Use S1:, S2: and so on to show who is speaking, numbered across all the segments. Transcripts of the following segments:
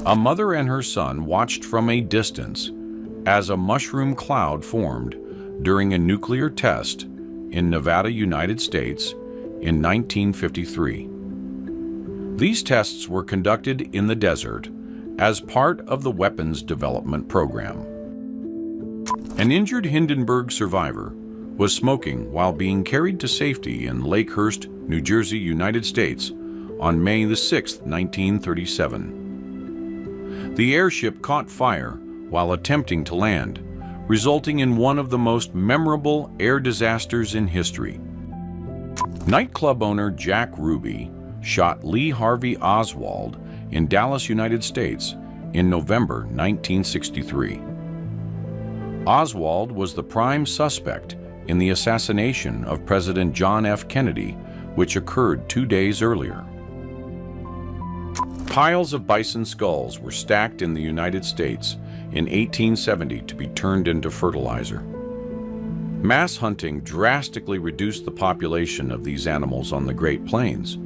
S1: A mother and her son watched from a distance as a mushroom cloud formed during a nuclear test in Nevada, United States in 1953. These tests were conducted in the desert as part of the weapons development program. An injured Hindenburg survivor was smoking while being carried to safety in Lakehurst, New Jersey, United States on May 6, 1937. The airship caught fire while attempting to land, resulting in one of the most memorable air disasters in history. Nightclub owner Jack Ruby shot Lee Harvey Oswald in Dallas, United States in November 1963. Oswald was the prime suspect in the assassination of President John F. Kennedy, which occurred 2 days earlier. Piles of bison skulls were stacked in the United States in 1870 to be turned into fertilizer. Mass hunting drastically reduced the population of these animals on the Great Plains.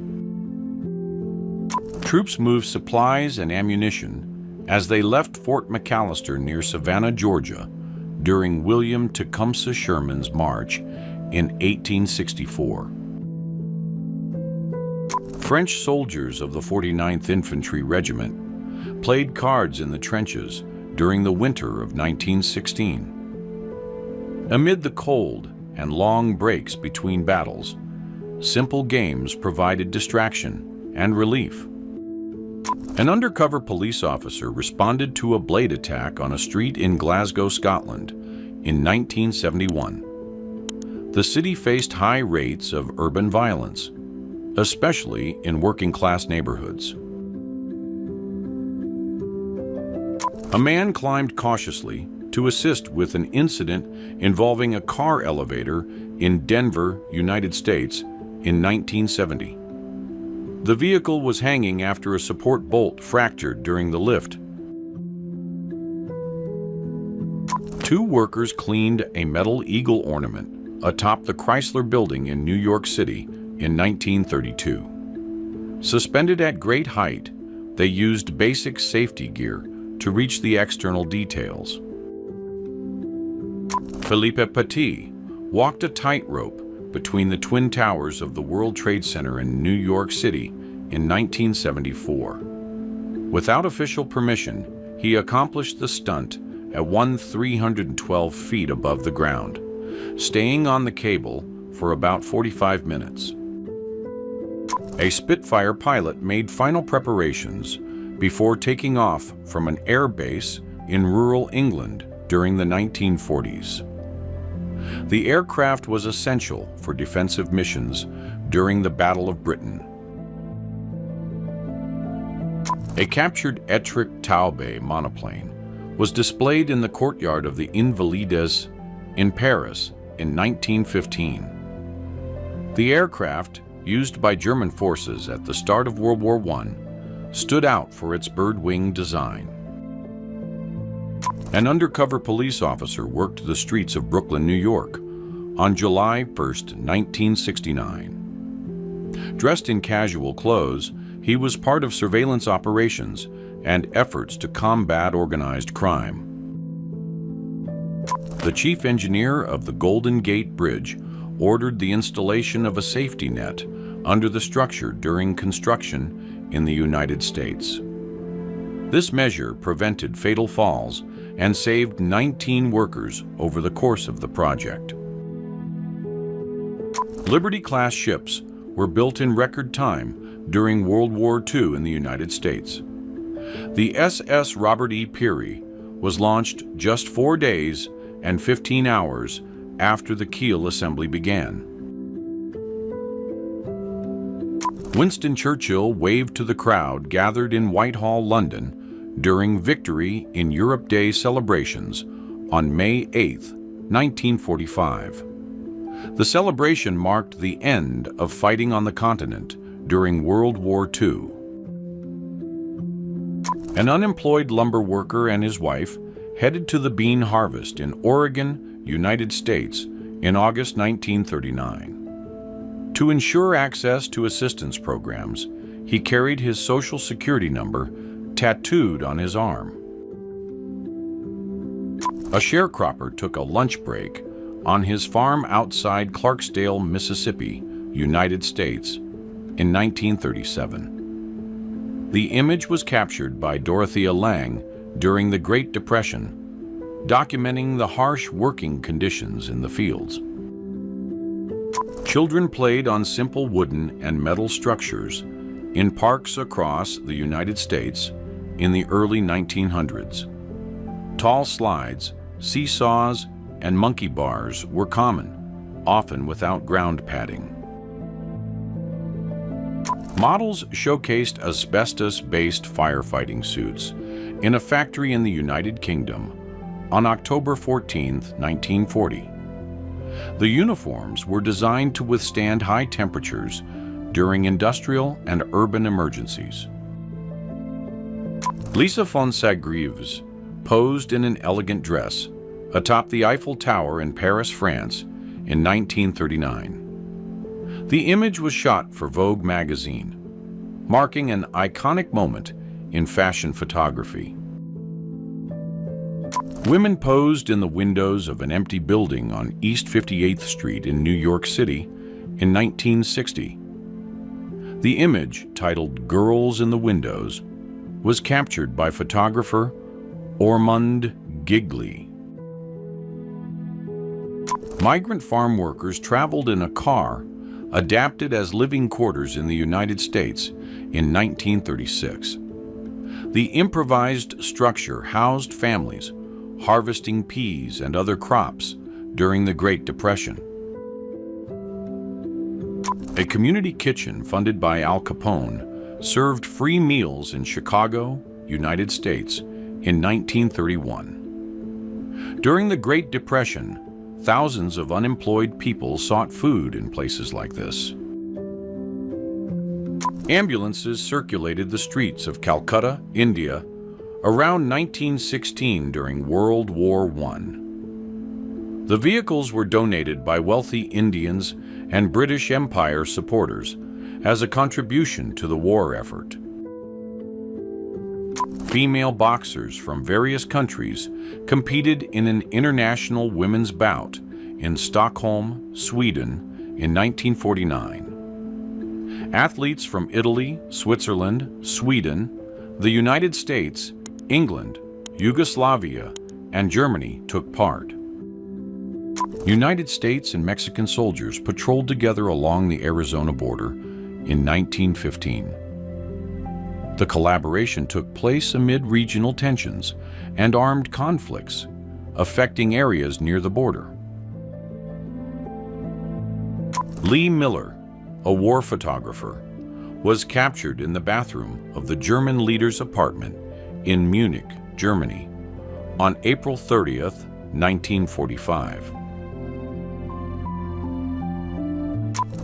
S1: Troops moved supplies and ammunition as they left Fort McAllister near Savannah, Georgia, during William Tecumseh Sherman's march in 1864. French soldiers of the 49th Infantry Regiment played cards in the trenches during the winter of 1916. Amid the cold and long breaks between battles, simple games provided distraction and relief. An undercover police officer responded to a blade attack on a street in Glasgow, Scotland in 1971. The city faced high rates of urban violence, especially in working-class neighborhoods. A man climbed cautiously to assist with an incident involving a car elevator in Denver, United States in 1970. The vehicle was hanging after a support bolt fractured during the lift. 2 workers cleaned a metal eagle ornament atop the Chrysler Building in New York City in 1932. Suspended at great height, they used basic safety gear to reach the external details. Philippe Petit walked a tightrope between the Twin Towers of the World Trade Center in New York City in 1974. Without official permission, he accomplished the stunt at 312 feet above the ground, staying on the cable for about 45 minutes. A Spitfire pilot made final preparations before taking off from an air base in rural England during the 1940s. The aircraft was essential for defensive missions during the Battle of Britain. A captured Ettrick Taube monoplane was displayed in the courtyard of the Invalides in Paris in 1915. The aircraft, used by German forces at the start of World War I, stood out for its bird-wing design. An undercover police officer worked the streets of Brooklyn, New York, on July 1, 1969. Dressed in casual clothes, he was part of surveillance operations and efforts to combat organized crime. The chief engineer of the Golden Gate Bridge ordered the installation of a safety net under the structure during construction in the United States. This measure prevented fatal falls and saved 19 workers over the course of the project. Liberty-class ships were built in record time during World War II in the United States. The SS Robert E. Peary was launched just 4 days and 15 hours after the keel assembly began. Winston Churchill waved to the crowd gathered in Whitehall, London, during Victory in Europe Day celebrations on May 8, 1945. The celebration marked the end of fighting on the continent during World War II. An unemployed lumber worker and his wife headed to the bean harvest in Oregon, United States, in August 1939. To ensure access to assistance programs, he carried his Social Security number tattooed on his arm. A sharecropper took a lunch break on his farm outside Clarksdale, Mississippi, United States, in 1937. The image was captured by Dorothea Lange during the Great Depression, documenting the harsh working conditions in the fields. Children played on simple wooden and metal structures in parks across the United States in the early 1900s. Tall slides, seesaws, and monkey bars were common, often without ground padding. Models showcased asbestos-based firefighting suits in a factory in the United Kingdom on October 14, 1940. The uniforms were designed to withstand high temperatures during industrial and urban emergencies. Lisa von Sagrives posed in an elegant dress atop the Eiffel Tower in Paris, France, in 1939. The image was shot for Vogue magazine, marking an iconic moment in fashion photography. Women posed in the windows of an empty building on East 58th Street in New York City in 1960. The image, titled "Girls in the Windows," was captured by photographer Ormond Gigley. Migrant farm workers traveled in a car adapted as living quarters in the United States in 1936. The improvised structure housed families harvesting peas and other crops during the Great Depression. A community kitchen funded by Al Capone served free meals in Chicago, United States, in 1931. During the Great Depression, thousands of unemployed people sought food in places like this. Ambulances circulated the streets of Calcutta, India, around 1916 during World War I. The vehicles were donated by wealthy Indians and British Empire supporters as a contribution to the war effort. Female boxers from various countries competed in an international women's bout in Stockholm, Sweden, in 1949. Athletes from Italy, Switzerland, Sweden, the United States, England, Yugoslavia, and Germany took part. United States and Mexican soldiers patrolled together along the Arizona border in 1915. The collaboration took place amid regional tensions and armed conflicts, affecting areas near the border. Lee Miller, a war photographer, was captured in the bathroom of the German leader's apartment in Munich, Germany, on April 30th, 1945.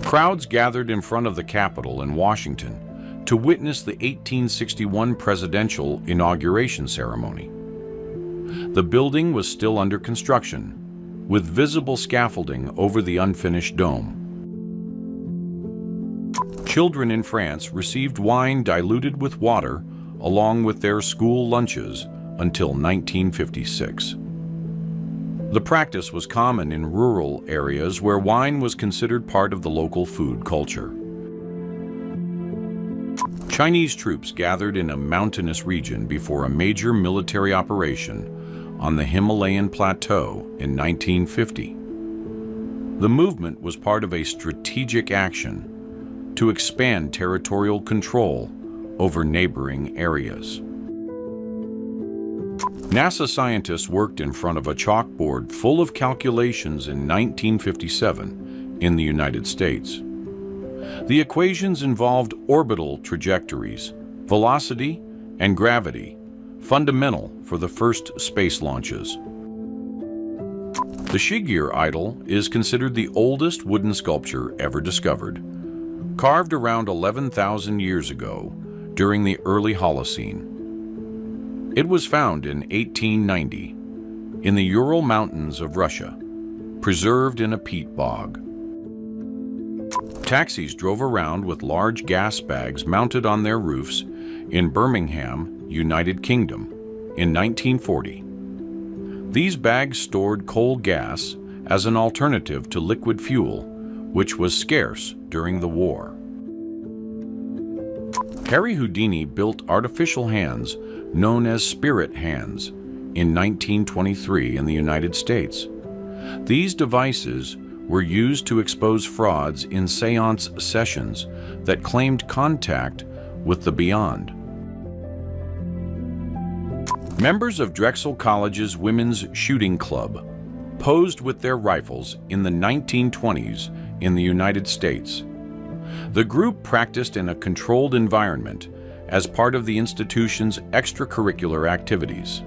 S1: Crowds gathered in front of the Capitol in Washington to witness the 1861 presidential inauguration ceremony. The building was still under construction, with visible scaffolding over the unfinished dome. Children in France received wine diluted with water along with their school lunches until 1956. The practice was common in rural areas where wine was considered part of the local food culture. Chinese troops gathered in a mountainous region before a major military operation on the Himalayan plateau in 1950. The movement was part of a strategic action to expand territorial control over neighboring areas. NASA scientists worked in front of a chalkboard full of calculations in 1957 in the United States. The equations involved orbital trajectories, velocity, and gravity, fundamental for the first space launches. The Shigear idol is considered the oldest wooden sculpture ever discovered, carved around 11,000 years ago during the early Holocene. It was found in 1890 in the Ural Mountains of Russia, preserved in a peat bog. Taxis drove around with large gas bags mounted on their roofs in Birmingham, United Kingdom, in 1940. These bags stored coal gas as an alternative to liquid fuel, which was scarce during the war. Harry Houdini built artificial hands known as spirit hands in 1923 in the United States. These devices were used to expose frauds in seance sessions that claimed contact with the beyond. Members of Drexel College's Women's Shooting Club posed with their rifles in the 1920s in the United States. The group practiced in a controlled environment as part of the institution's extracurricular activities.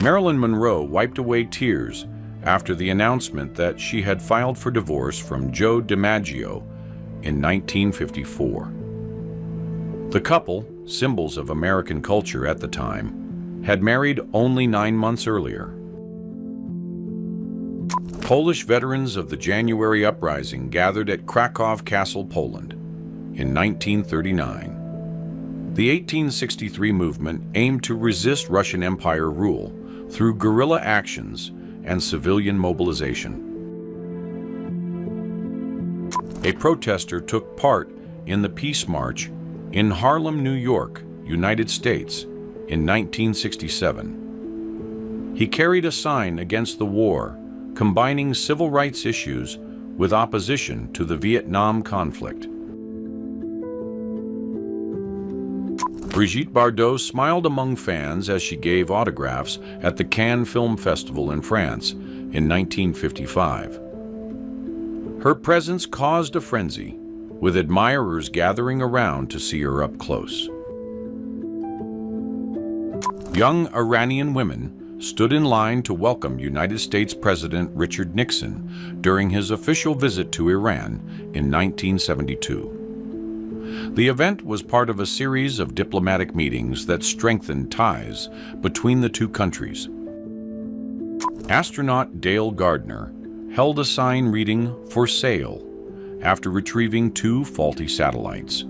S1: Marilyn Monroe wiped away tears after the announcement that she had filed for divorce from Joe DiMaggio in 1954. The couple, symbols of American culture at the time, had married only 9 months earlier. Polish veterans of the January Uprising gathered at Kraków Castle, Poland, in 1939. The 1863 movement aimed to resist Russian Empire rule through guerrilla actions and civilian mobilization. A protester took part in the Peace March in Harlem, New York, United States, in 1967. He carried a sign against the war, combining civil rights issues with opposition to the Vietnam conflict. Brigitte Bardot smiled among fans as she gave autographs at the Cannes Film Festival in France in 1955. Her presence caused a frenzy, with admirers gathering around to see her up close. Young Iranian women stood in line to welcome United States President Richard Nixon during his official visit to Iran in 1972. The event was part of a series of diplomatic meetings that strengthened ties between the two countries. Astronaut Dale Gardner held a sign reading "For Sale" after retrieving 2 faulty satellites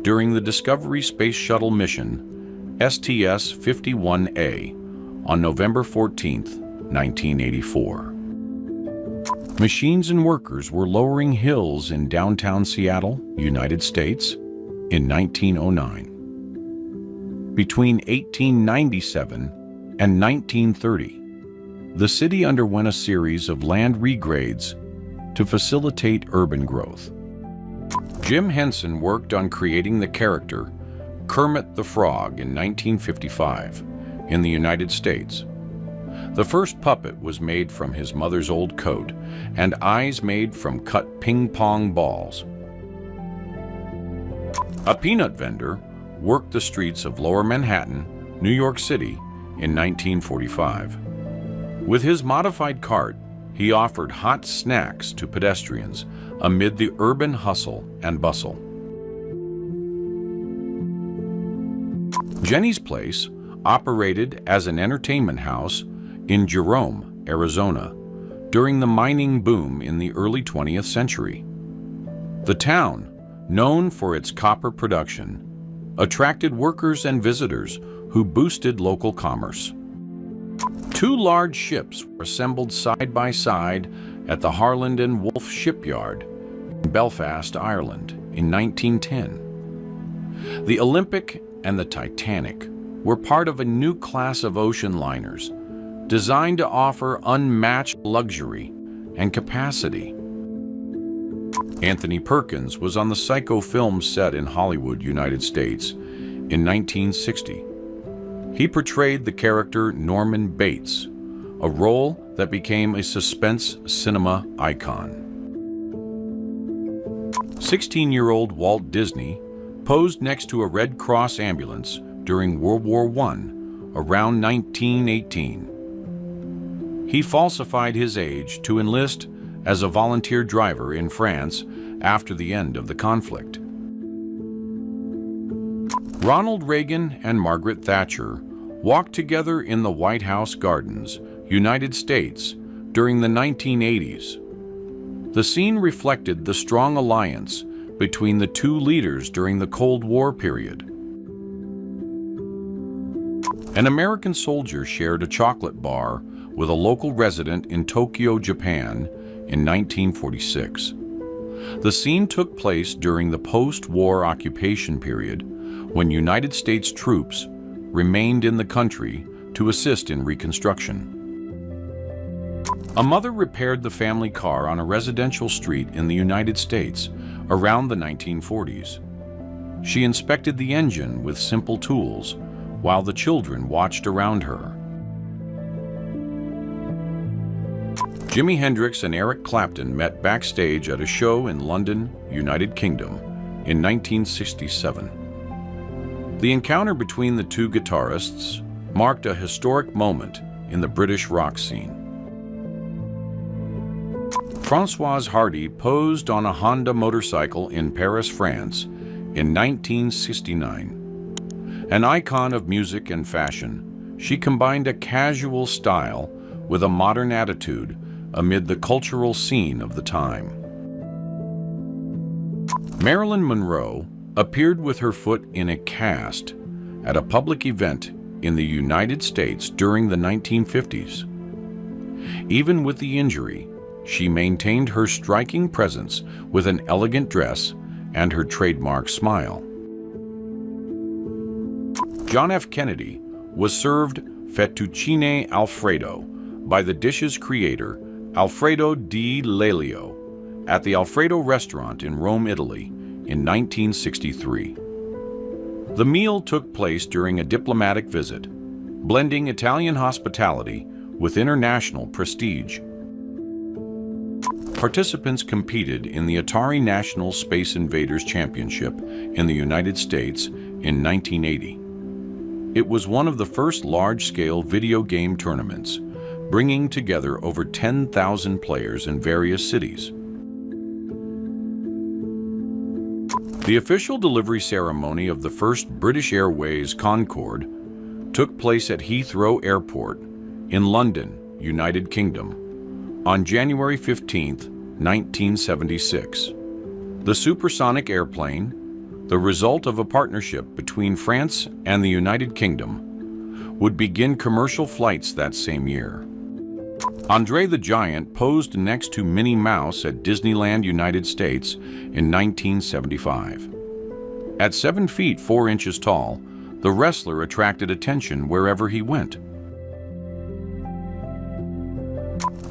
S1: during the Discovery Space Shuttle mission STS-51A on November 14, 1984. Machines and workers were lowering hills in downtown Seattle, United States, in 1909. Between 1897 and 1930, the city underwent a series of land regrades to facilitate urban growth. Jim Henson worked on creating the character Kermit the Frog in 1955 in the United States. The first puppet was made from his mother's old coat and eyes made from cut ping-pong balls. A peanut vendor worked the streets of Lower Manhattan, New York City in 1945. With his modified cart, he offered hot snacks to pedestrians amid the urban hustle and bustle. Jenny's Place operated as an entertainment house in Jerome, Arizona, during the mining boom in the early 20th century. The town, known for its copper production, attracted workers and visitors who boosted local commerce. 2 large ships were assembled side by side at the Harland and Wolff shipyard in Belfast, Ireland, in 1910. The Olympic and the Titanic were part of a new class of ocean liners designed to offer unmatched luxury and capacity. Anthony Perkins was on the Psycho film set in Hollywood, United States, in 1960. He portrayed the character Norman Bates, a role that became a suspense cinema icon. 16-year-old Walt Disney posed next to a Red Cross ambulance during World War I, around 1918. He falsified his age to enlist as a volunteer driver in France after the end of the conflict. Ronald Reagan and Margaret Thatcher walked together in the White House Gardens, United States, during the 1980s. The scene reflected the strong alliance between the two leaders during the Cold War period. An American soldier shared a chocolate bar with a local resident in Tokyo, Japan in 1946. The scene took place during the post-war occupation period when United States troops remained in the country to assist in reconstruction. A mother repaired the family car on a residential street in the United States around the 1940s. She inspected the engine with simple tools while the children watched around her. Jimi Hendrix and Eric Clapton met backstage at a show in London, United Kingdom, in 1967. The encounter between the two guitarists marked a historic moment in the British rock scene. Françoise Hardy posed on a Honda motorcycle in Paris, France, in 1969. An icon of music and fashion, she combined a casual style with a modern attitude amid the cultural scene of the time. Marilyn Monroe appeared with her foot in a cast at a public event in the United States during the 1950s. Even with the injury, she maintained her striking presence with an elegant dress and her trademark smile. John F. Kennedy was served fettuccine Alfredo by the dish's creator, Alfredo di Lelio, at the Alfredo restaurant in Rome, Italy, in 1963. The meal took place during a diplomatic visit, blending Italian hospitality with international prestige. Participants competed in the Atari National Space Invaders Championship in the United States in 1980. It was one of the first large-scale video game tournaments, bringing together over 10,000 players in various cities. The official delivery ceremony of the first British Airways Concorde took place at Heathrow Airport in London, United Kingdom, on January 15, 1976. The supersonic airplane, the result of a partnership between France and the United Kingdom, would begin commercial flights that same year. Andre the Giant posed next to Minnie Mouse at Disneyland, United States in 1975. At 7 feet 4 inches tall, the wrestler attracted attention wherever he went.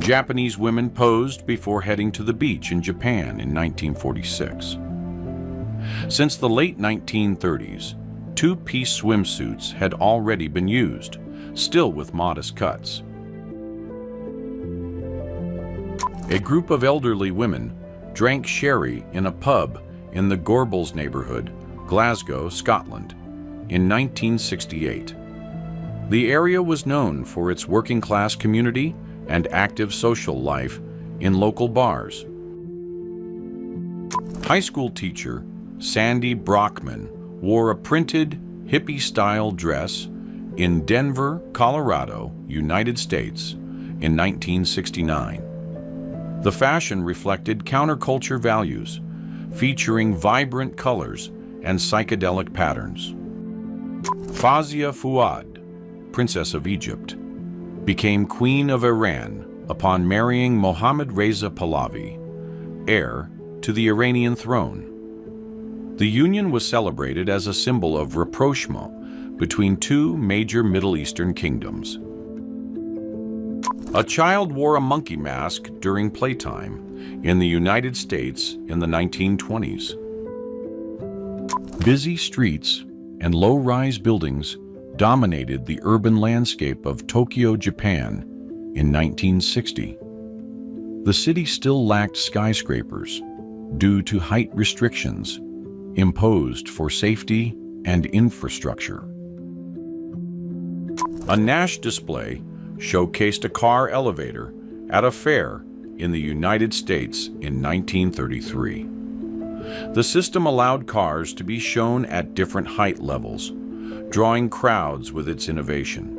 S1: Japanese women posed before heading to the beach in Japan in 1946. Since the late 1930s, two-piece swimsuits had already been used, still with modest cuts. A group of elderly women drank sherry in a pub in the Gorbals neighborhood, Glasgow, Scotland, in 1968. The area was known for its working-class community and active social life in local bars. High school teacher Sandy Brockman wore a printed, hippie-style dress in Denver, Colorado, United States, in 1969. The fashion reflected counterculture values, featuring vibrant colors and psychedelic patterns. Fawzia Fuad, Princess of Egypt, became Queen of Iran upon marrying Mohammad Reza Pahlavi, heir to the Iranian throne. The union was celebrated as a symbol of rapprochement between two major Middle Eastern kingdoms. A child wore a monkey mask during playtime in the United States in the 1920s. Busy streets and low-rise buildings dominated the urban landscape of Tokyo, Japan in 1960. The city still lacked skyscrapers due to height restrictions imposed for safety and infrastructure. A Nash display showcased a car elevator at a fair in the United States in 1933. The system allowed cars to be shown at different height levels, drawing crowds with its innovation.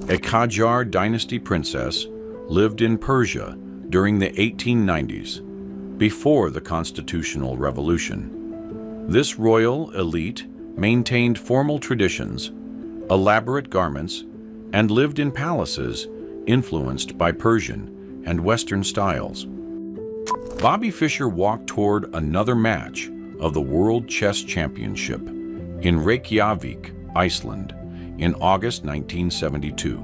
S1: A Qajar dynasty princess lived in Persia during the 1890s, before the Constitutional Revolution. This royal elite maintained formal traditions, elaborate garments, and lived in palaces influenced by Persian and Western styles. Bobby Fischer walked toward another match of the World Chess Championship in Reykjavik, Iceland, in August 1972.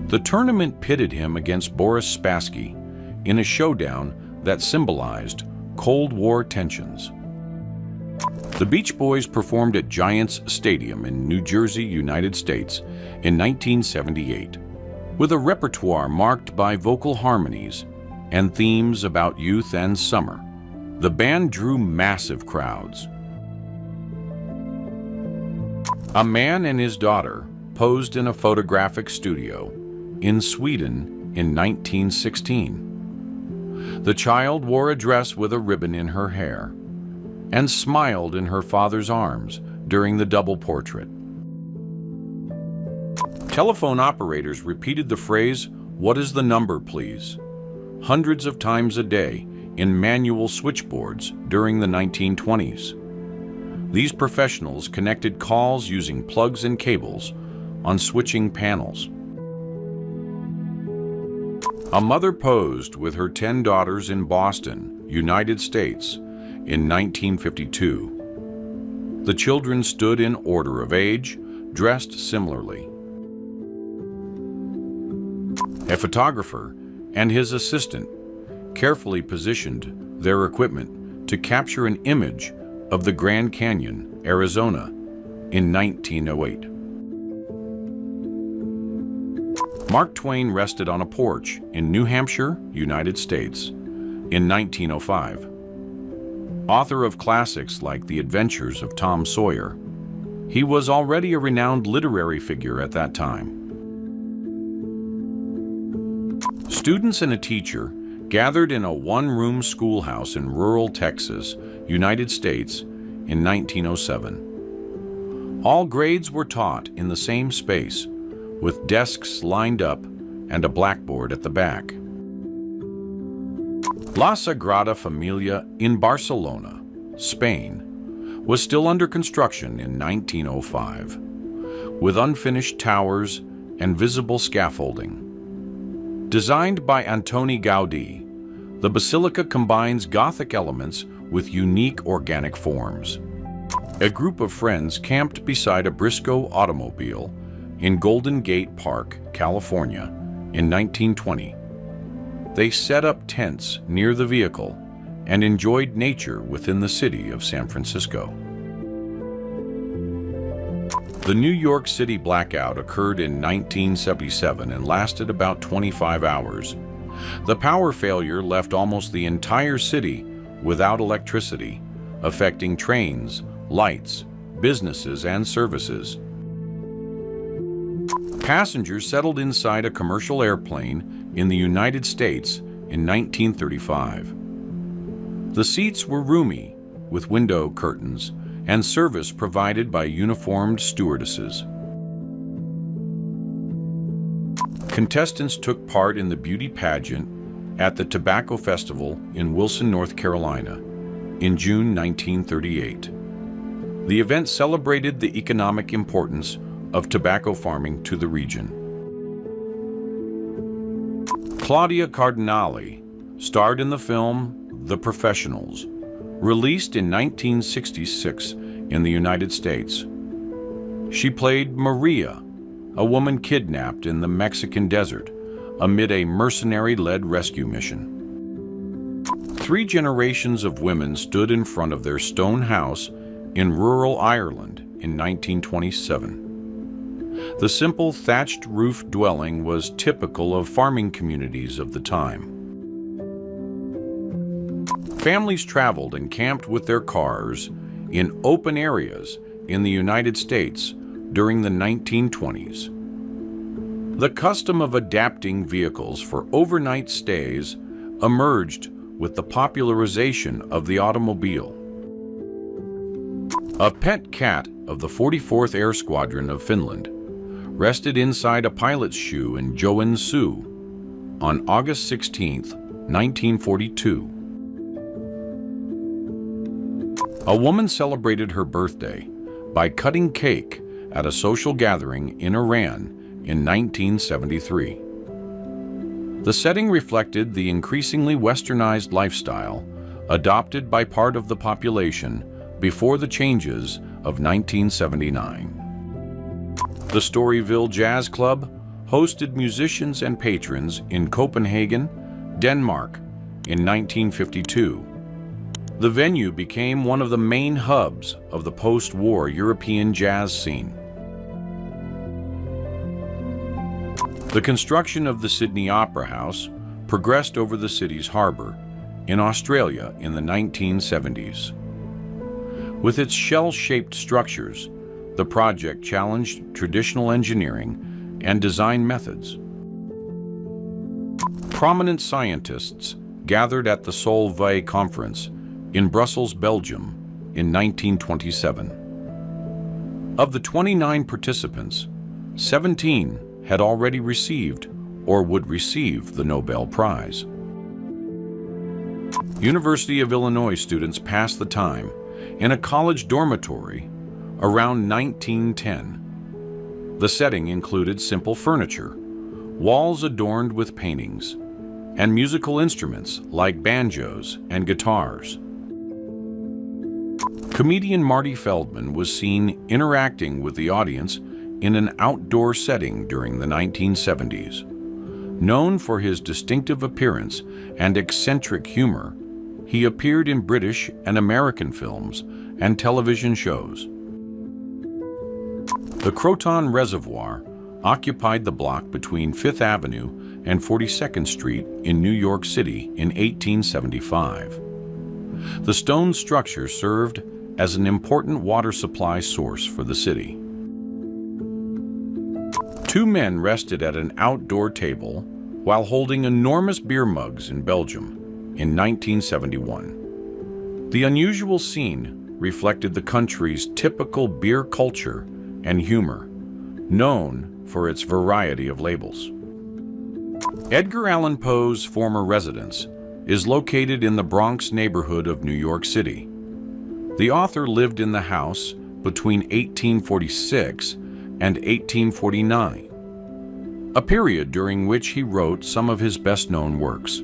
S1: The tournament pitted him against Boris Spassky in a showdown that symbolized Cold War tensions. The Beach Boys performed at Giants Stadium in New Jersey, United States in 1978, with a repertoire marked by vocal harmonies and themes about youth and summer. The band drew massive crowds. A man and his daughter posed in a photographic studio in Sweden in 1916. The child wore a dress with a ribbon in her hair and smiled in her father's arms during the double portrait. Telephone operators repeated the phrase, "What is the number, please?" hundreds of times a day in manual switchboards during the 1920s. These professionals connected calls using plugs and cables on switching panels. A mother posed with her 10 daughters in Boston, United States, in 1952. The children stood in order of age, dressed similarly. A photographer and his assistant carefully positioned their equipment to capture an image of the Grand Canyon, Arizona, in 1908. Mark Twain rested on a porch in New Hampshire, United States, in 1905. Author of classics like The Adventures of Tom Sawyer, he was already a renowned literary figure at that time. Students and a teacher gathered in a one-room schoolhouse in rural Texas, United States, in 1907. All grades were taught in the same space, with desks lined up and a blackboard at the back. La Sagrada Familia in Barcelona, Spain, was still under construction in 1905, with unfinished towers and visible scaffolding. Designed by Antoni Gaudí, the basilica combines Gothic elements with unique organic forms. A group of friends camped beside a Briscoe automobile in Golden Gate Park, California, in 1920. They set up tents near the vehicle and enjoyed nature within the city of San Francisco. The New York City blackout occurred in 1977 and lasted about 25 hours. The power failure left almost the entire city without electricity, affecting trains, lights, businesses, and services. Passengers settled inside a commercial airplane in the United States in 1935. The seats were roomy, with window curtains, and service provided by uniformed stewardesses. Contestants took part in the beauty pageant at the Tobacco Festival in Wilson, North Carolina, in June 1938. The event celebrated the economic importance of tobacco farming to the region. Claudia Cardinale starred in the film The Professionals, released in 1966 in the United States. She played Maria, a woman kidnapped in the Mexican desert amid a mercenary-led rescue mission. 3 generations of women stood in front of their stone house in rural Ireland in 1927. The simple thatched roof dwelling was typical of farming communities of the time. Families traveled and camped with their cars in open areas in the United States during the 1920s. The custom of adapting vehicles for overnight stays emerged with the popularization of the automobile. A pet cat of the 44th Air Squadron of Finland rested inside a pilot's shoe in Joensuu on August 16, 1942. A woman celebrated her birthday by cutting cake at a social gathering in Iran in 1973. The setting reflected the increasingly westernized lifestyle adopted by part of the population before the changes of 1979. The Storyville Jazz Club hosted musicians and patrons in Copenhagen, Denmark, in 1952. The venue became one of the main hubs of the post-war European jazz scene. The construction of the Sydney Opera House progressed over the city's harbor in Australia in the 1970s. With its shell-shaped structures, the project challenged traditional engineering and design methods. Prominent scientists gathered at the Solvay Conference in Brussels, Belgium, in 1927. Of the 29 participants, 17 had already received or would receive the Nobel Prize. University of Illinois students passed the time in a college dormitory around 1910. The setting included simple furniture, walls adorned with paintings, and musical instruments like banjos and guitars. Comedian Marty Feldman was seen interacting with the audience in an outdoor setting during the 1970s. Known for his distinctive appearance and eccentric humor, he appeared in British and American films and television shows. The Croton Reservoir occupied the block between 5th Avenue and 42nd Street in New York City in 1875. The stone structure served as an important water supply source for the city. Two men rested at an outdoor table while holding enormous beer mugs in Belgium in 1971. The unusual scene reflected the country's typical beer culture and humor, known for its variety of labels. Edgar Allan Poe's former residence is located in the Bronx neighborhood of New York City. The author lived in the house between 1846 and 1849, a period during which he wrote some of his best-known works.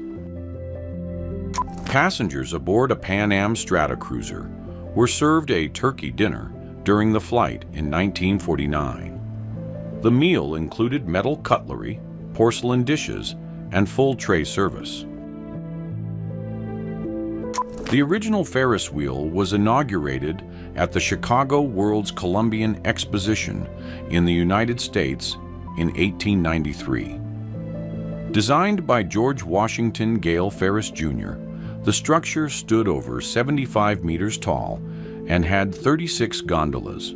S1: Passengers aboard a Pan Am Stratocruiser were served a turkey dinner during the flight in 1949. The meal included metal cutlery, porcelain dishes, and full tray service. The original Ferris wheel was inaugurated at the Chicago World's Columbian Exposition in the United States in 1893. Designed by George Washington Gale Ferris Jr., the structure stood over 75 meters tall and had 36 gondolas.